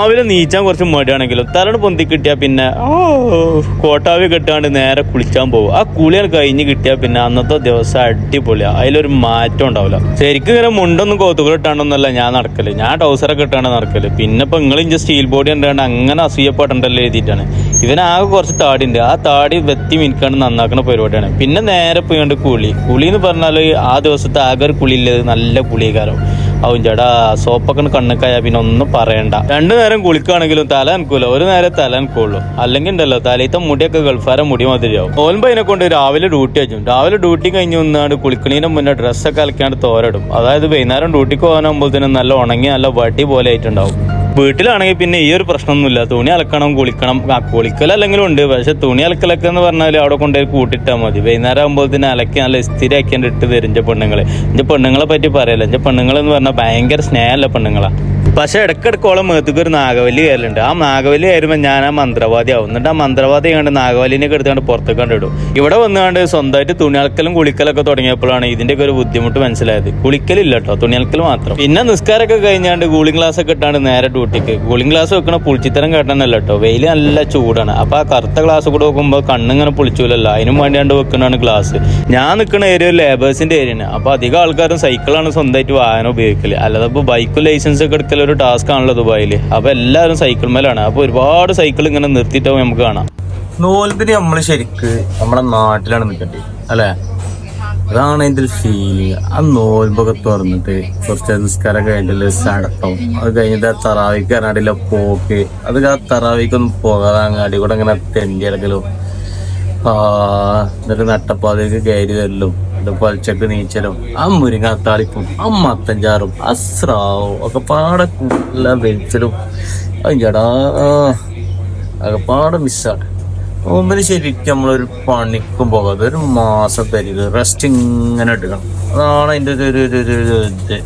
രാവിലെ നീച്ചാൻ കുറച്ച് മടിയാണെങ്കിലും തലണ് പൊന്തി കിട്ടിയാൽ പിന്നെ കോട്ടാവി കെട്ടാണ്ട് നേരെ കുളിച്ചാൻ പോകും. ആ കുളിയാണ് കഴിഞ്ഞ് കിട്ടിയാൽ പിന്നെ അന്നത്തെ ദിവസം അടിപൊളിയാണ്. അതിലൊരു മാറ്റം ഉണ്ടാവില്ല. ശരിക്കും ഇങ്ങനെ മുണ്ടൊന്നും കോത്തുകൾ ഇട്ടാണ്ടൊന്നല്ല ഞാൻ നടക്കല്. ഞാൻ ട്രൗസറൊക്കെ ഇട്ടാണ് നടക്കല്. പിന്നെ ഇപ്പൊ നിങ്ങൾ ഇഞ്ച സ്റ്റീൽ ബോഡി ഉണ്ടാണ്ട് അങ്ങനെ അസൂയപ്പെടണ്ടല്ലോ എഴുതിയിട്ടാണ്. ഇവനാകെ കുറച്ച് താടി ഉണ്ട്. ആ താടി വെത്തി മിനിക്കാണ്ട് നന്നാക്കുന്ന പരിപാടിയാണ്. പിന്നെ നേരെ പോയിണ്ട് കുളി എന്ന് പറഞ്ഞാൽ ആ ദിവസത്തെ ആകെ ഒരു കുളിയില്ലത് നല്ല കുളികാരം ആവും. ചേട്ടാ സോപ്പൊക്കെ കണ്ണക്കായ പിന്നെ ഒന്നും പറയണ്ട. 2 നേരം കുളിക്കുകയാണെങ്കിലും തല അനക്കൂല, ഒരു നേരം തല അനക്കുള്ളൂ. അല്ലെങ്കിൽ ഉണ്ടല്ലോ തലയത്തെ മുടിയൊക്കെ ഗൾഫാരെ മുടി മാതിരിയാവും. ഓൽമ്പ അതിനെ കൊണ്ട് രാവിലെ ഡ്യൂട്ടി വെച്ചും. രാവിലെ ഡ്യൂട്ടി കഴിഞ്ഞ് വന്നാണ്ട് കുളിക്കണീന് മുന്നേ ഡ്രസ്സൊക്കെ അലക്കാണ്ട് തോരടും. അതായത് വൈകുന്നേരം ഡ്യൂട്ടിക്ക് പോകാനാകുമ്പോഴത്തേനും നല്ല ഉണങ്ങി നല്ല വടി പോലെ ആയിട്ടുണ്ടാവും. വീട്ടിലാണെങ്കിൽ പിന്നെ ഈ ഒരു പ്രശ്നമൊന്നുമില്ല. തുണി അലക്കണം, കുളിക്കണം. കുളിക്കലല്ലെങ്കിലും ഉണ്ട്. പക്ഷെ തുണി അലക്കലൊക്കെ എന്ന് പറഞ്ഞാൽ അവിടെ കൊണ്ടുപോയി കൂട്ടിട്ടാൽ മതി. വൈകുന്നേരം ആകുമ്പോഴത്തേന് അലക്കി നല്ല സ്ഥിരം ആക്കിയാണ്ട് ഇട്ട് തരും എൻ്റെ പെണ്ണുങ്ങളെ. എൻ്റെ പെണ്ണുങ്ങളെ പറ്റി പറയല്ല. എൻ്റെ പെണ്ണുങ്ങളെന്ന് പറഞ്ഞാൽ ഭയങ്കര സ്നേഹമല്ല പെണ്ണുങ്ങളാ. പക്ഷെ ഇടയ്ക്കിടക്കോളം മേത്തേക്ക് ഒരു നാഗവല്ലി കയറലുണ്ട്. ആ നാഗവല്ലി കയറുമ്പോൾ ഞാൻ ആ മന്ത്രവാദി ആവും. എന്നിട്ട് ആ മന്ത്രവാദി കണ്ട് നാഗവല്ലിനെയൊക്കെ എടുത്തുകൊണ്ട് പുറത്തേക്ക് ഇടും. ഇവിടെ വന്നുകൊണ്ട് സ്വന്തമായിട്ട് തുണി അലക്കലും കുളിക്കലൊക്കെ തുടങ്ങിയപ്പോഴാണ് ഇതിൻ്റെയൊക്കെ ഒരു ബുദ്ധിമുട്ട് മനസ്സിലായത്. കുളിക്കലില്ല കേട്ടോ, തുണി അലക്കൽ മാത്രം. പിന്നെ നിസ്കാരമൊക്കെ കഴിഞ്ഞാണ്ട് കൂളിംഗ് ഗ്ലാസ് ഒക്കെ ഇട്ടാണ്ട് നേരെ ഡ്യൂട്ടിക്ക്. കൂളിംഗ് ഗ്ലാസ് വെക്കണ പുളിച്ചിത്തരം കേട്ടനല്ല കേട്ടോ, വെയിൽ നല്ല ചൂടാണ്. അപ്പോൾ ആ കറുത്ത ഗ്ലാസ് കൂടെ വെക്കുമ്പോൾ കണ്ണിങ്ങനെ പൊളിച്ചൂലല്ലോ, അതിനും വേണ്ടിയാണ്ട് വെക്കണതാണ് ഗ്ലാസ്. ഞാൻ നിൽക്കുന്ന ഏരിയ ലേബേഴ്സിൻ്റെ ഏരിയയാണ്. അപ്പോൾ അധികം ആൾക്കാരും സൈക്കിളാണ് സ്വന്തമായിട്ട് വാഹനം ഉപയോഗിക്കല്. അല്ലാതെ ഇപ്പോൾ ബൈക്കും ലൈസൻസ് ഒക്കെ എടുക്കൽ ഒരു ടാസ്ക് ആണല്ലോ ദുബായിൽ. അപ്പൊ എല്ലാവരും സൈക്കിൾ മേലാണ്. അപ്പൊ ഒരുപാട് സൈക്കിൾ ഇങ്ങനെ നിർത്തിയിട്ടാവും നമുക്ക് കാണാം. നോൽമ്പിന് നമ്മള് ശരിക്ക് നമ്മുടെ നാട്ടിലാണ് നിൽക്കേണ്ടത് അല്ലെ? അതാണ് അതിന്റെ ഒരു ഫീലിങ്. ആ നോൽമ്പൊക്കെ തുറന്നിട്ട് കുറച്ച് നിസ്കാരം കഴിഞ്ഞിട്ടുള്ള സടക്കം, അത് കഴിഞ്ഞിട്ട് ആ തറാവിക്ക് അറിയാണ്ടില്ല പോക്ക്, അത് ആ തറാവിക്കൊന്നും പോകാതെ അങ്ങാടി കൂടെ ഇങ്ങനെ തെണ്ടി ഇറക്കലും എന്നിട്ട് നട്ടപ്പാതയ്ക്ക് കയറി തരലും, പലിച്ചക്ക് നീച്ചലും, ആ മുരിങ്ങാത്താളിപ്പും, ആ മത്തഞ്ചാറും, ആ സ്രാവും ഒക്കെ പാടെ എല്ലാം വെളിച്ചലും, ചേടാ ഒക്കെ മിസ്സാണ്. മുമ്പിൽ ശരിക്കും നമ്മളൊരു പണിക്കും പോകാതെ ഒരു മാസം തരിക റെസ്റ്റ് ഇങ്ങനെ എടുക്കണം. അതാണ് അതിൻ്റെ ഒരു ഇത്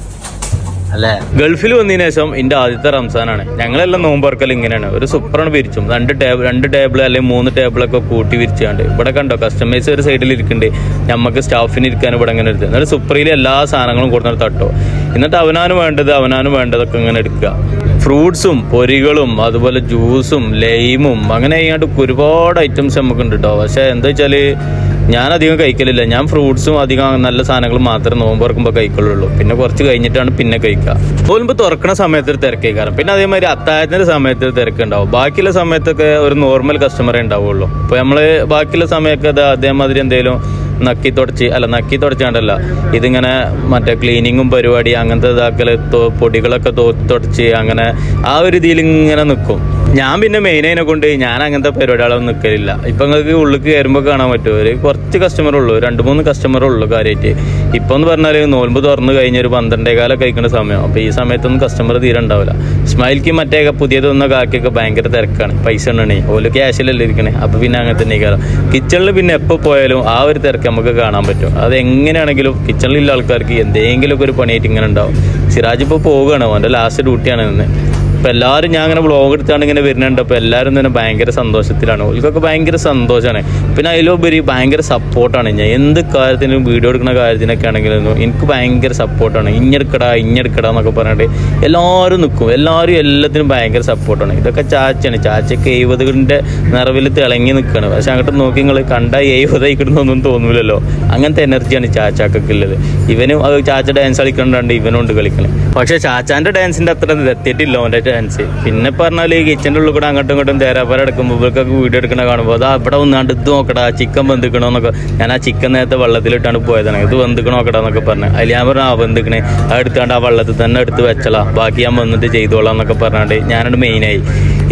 അല്ലേ. ഗൾഫിൽ വന്നതിന് ശേഷം എൻ്റെ ആദ്യത്തെ റംസാനാണ്. ഞങ്ങളെല്ലാം നോമ്പറക്കൽ ഇങ്ങനെയാണ്. ഒരു സൂപ്പറാണ് പിരിച്ചും. 2 ടേബിൾ അല്ലെങ്കിൽ 3 ടേബിളൊക്കെ കൂട്ടി വിരിച്ചാണ്ട് ഇവിടെ കണ്ടോ കസ്റ്റമേഴ്സ് ഒരു സൈഡിൽ ഇരിക്കുന്നുണ്ട്. നമുക്ക് സ്റ്റാഫിന് ഇരിക്കാൻ ഇവിടെ ഇങ്ങനെ എടുക്കുക. എന്നിട്ട് സുപ്രയിൽ എല്ലാ സാധനങ്ങളും കൊടുത്തിട്ട് തട്ടോ. എന്നിട്ട് അവനാണ് വേണ്ടതൊക്കെ ഇങ്ങനെ എടുക്കുക. ഫ്രൂട്ട്സും പൊരികളും അതുപോലെ ജ്യൂസും ലൈമും അങ്ങനെ ചെയ്യാണ്ട് ഒരുപാട് ഐറ്റംസ് നമുക്കുണ്ട് കേട്ടോ. പക്ഷെ എന്താ വെച്ചാൽ ഞാൻ അധികം കഴിക്കലില്ല. ഞാൻ ഫ്രൂട്ട്സും അധികം നല്ല സാധനങ്ങൾ മാത്രമേ നോമ്പ് തുറക്കുമ്പോൾ കഴിക്കുള്ളൂ. പിന്നെ കുറച്ച് കഴിഞ്ഞിട്ടാണ് പിന്നെ കഴിക്കുക. നോമ്പ് തുറക്കണ സമയത്ത് ഒരു തിരക്കേക്കാരം. പിന്നെ അതേമാതിരി അത്താഴത്തിൻ്റെ സമയത്ത് ഒരു തിരക്കുണ്ടാവും. ബാക്കിയുള്ള സമയത്തൊക്കെ ഒരു നോർമൽ കസ്റ്റമറേ ഉണ്ടാവുള്ളൂ. ഇപ്പോൾ നമ്മൾ ബാക്കിയുള്ള സമയമൊക്കെ അതേമാതിരി എന്തെങ്കിലും നക്കി തുടച്ചാണ്ടല്ല ഇതിങ്ങനെ മറ്റേ ക്ലീനിങ്ങും പരിപാടി അങ്ങനത്തെ ഇതാക്കൽ പൊടികളൊക്കെ തുടച്ച് അങ്ങനെ ആ ഒരു രീതിയിൽ ഇങ്ങനെ നിൽക്കും. ഞാൻ പിന്നെ മെയിനതിനെ കൊണ്ട് ഞാൻ അങ്ങനത്തെ പരിപാടികളൊന്നും നിൽക്കലില്ല. ഇപ്പം നിങ്ങൾക്ക് ഉള്ളിൽ കയറുമ്പോൾ കാണാൻ പറ്റും ഒരു കുറച്ച് കസ്റ്റമറുള്ളൂ, 2-3 കസ്റ്റമറുള്ളൂ കാര്യമായിട്ട്. ഇപ്പോൾ എന്ന് പറഞ്ഞാൽ നോൽമ്പ് തുറന്ന് കഴിഞ്ഞ ഒരു 12:15 കഴിക്കുന്ന സമയം. അപ്പോൾ ഈ സമയത്തൊന്നും കസ്റ്റമർ തീരെ ഉണ്ടാവില്ല. ഇസ്മായിൽക്ക് മറ്റേ പുതിയത് വന്ന കാക്കൊക്കെ ഭയങ്കര തിരക്കാണ്. പൈസ ഉണ്ടണേ ഓല് ക്യാഷിലല്ലേ ഇരിക്കണേ. അപ്പോൾ പിന്നെ അങ്ങനെ തന്നെ കയറാം. കിച്ചണിൽ പിന്നെ എപ്പോൾ പോയാലും ആ ഒരു തിരക്ക് നമുക്ക് കാണാൻ പറ്റും. അത് എങ്ങനെയാണെങ്കിലും കിച്ചണിലുള്ള ആൾക്കാർക്ക് എന്തെങ്കിലുമൊക്കെ ഒരു പണിയായിട്ട് ഇങ്ങനെ ഉണ്ടാവും. സിറാജ് ഇപ്പോൾ പോവുകയാണ്, അവൻ്റെ ലാസ്റ്റ് ഡ്യൂട്ടിയാണ് ഇന്ന്. അപ്പോൾ എല്ലാവരും ഞാൻ അങ്ങനെ വ്ളോഗ് എടുത്താണ് ഇങ്ങനെ വരുന്നുണ്ട്. അപ്പോൾ എല്ലാവരും തന്നെ ഭയങ്കര സന്തോഷത്തിലാണ്. ഓൽക്കൊക്കെ ഭയങ്കര സന്തോഷമാണ്. പിന്നെ അതിലുപരി ഭയങ്കര സപ്പോർട്ടാണ്. ഞാൻ എന്ത് കാര്യത്തിനും വീഡിയോ എടുക്കുന്ന കാര്യത്തിനൊക്കെ ആണെങ്കിലും എനിക്ക് ഭയങ്കര സപ്പോർട്ടാണ്. ഇഞ്ഞെടുക്കടാ എന്നൊക്കെ പറഞ്ഞിട്ട് എല്ലാവരും നിൽക്കും. എല്ലാത്തിനും ഭയങ്കര സപ്പോർട്ടാണ്. ഇതൊക്കെ ചാച്ചയാണ്. ചാച്ചയ്ക്ക് 70ൻ്റെ നിറവിൽ തിളങ്ങി നിൽക്കുകയാണ്. പക്ഷെ അങ്ങോട്ട് നോക്കി നിങ്ങൾ കണ്ടാൽ 70 ആയിക്കിടുന്നൊന്നും തോന്നൂലല്ലോ. അങ്ങനത്തെ എനർജിയാണ് ചാച്ചാക്കൊക്കെ ഉള്ളത്. ഇവനും അത് ചാച്ച ഡാൻസ് കളിക്കണ്ടാണ്ട് ഇവനുണ്ട് കളിക്കണേ. പക്ഷെ ചാച്ചാൻ്റെ ഡാൻസിൻ്റെ അത്ര എത്തിയിട്ടില്ല അവൻ്റെ ഡാൻസ്. പിന്നെ പറഞ്ഞാൽ ഈ കിച്ചൻ്റെ ഉള്ളിൽ കൂടെ അങ്ങോട്ടും ഇങ്ങോട്ടും തേരാപ്പാര എടുക്കുമ്പോൾ ഇവർക്കൊക്കെ വീഡിയോ എടുക്കണ കാണുമ്പോൾ അത് അവിടെ വന്നാണ്ട് ഇത് നോക്കടാ ചിക്കൻ വെന്തിക്കണോന്നൊക്കെ. ഞാൻ ആ ചിക്കൻ നേരത്തെ വെള്ളത്തിലിട്ടാണ് പോയതാണ്. ഇത് വെന്തിക്കണോ നോക്കടാന്നൊക്കെ പറഞ്ഞു. അതിൽ ഞാൻ പറഞ്ഞു വെന്തിക്കണേ അത് എടുത്താണ്ട് ആ വെള്ളത്തിൽ തന്നെ എടുത്ത് വെച്ചലാ, ബാക്കി ഞാൻ വന്നിട്ട് ചെയ്തോളാം എന്നൊക്കെ പറഞ്ഞാണ്ട് ഞാനത് മെയിനായി.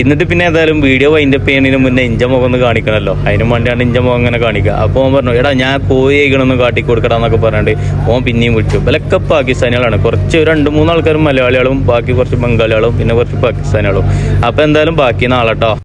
എന്നിട്ട് പിന്നെ ഏതായാലും വീഡിയോ വൈൻഡപ്പ് ചെയ്യുന്നതിന് മുന്നേ ഇഞ്ച മുഖം ഒന്ന് കാണിക്കണമല്ലോ, അതിനും വേണ്ടിയാണ് ഇഞ്ച മുഖം അങ്ങനെ കാണിക്കുക. അപ്പോൾ ഓൻ പറഞ്ഞു എടാ ഞാൻ കോഴി കഴിക്കണമെന്ന് കാട്ടി കൊടുക്കടാന്നൊക്കെ പറഞ്ഞിട്ട് ഓൻ പിന്നെയും വിട്ടു. ഇവരൊക്കെ പാകിസ്ഥാനികളാണ്. കുറച്ച് 2-3 ആൾക്കാരും മലയാളികളും ബാക്കി കുറച്ച് ബംഗാളികളും പിന്നെ കുറച്ച് പാകിസ്ഥാനികളും. അപ്പോൾ എന്തായാലും ബാക്കി നാളെട്ടോ.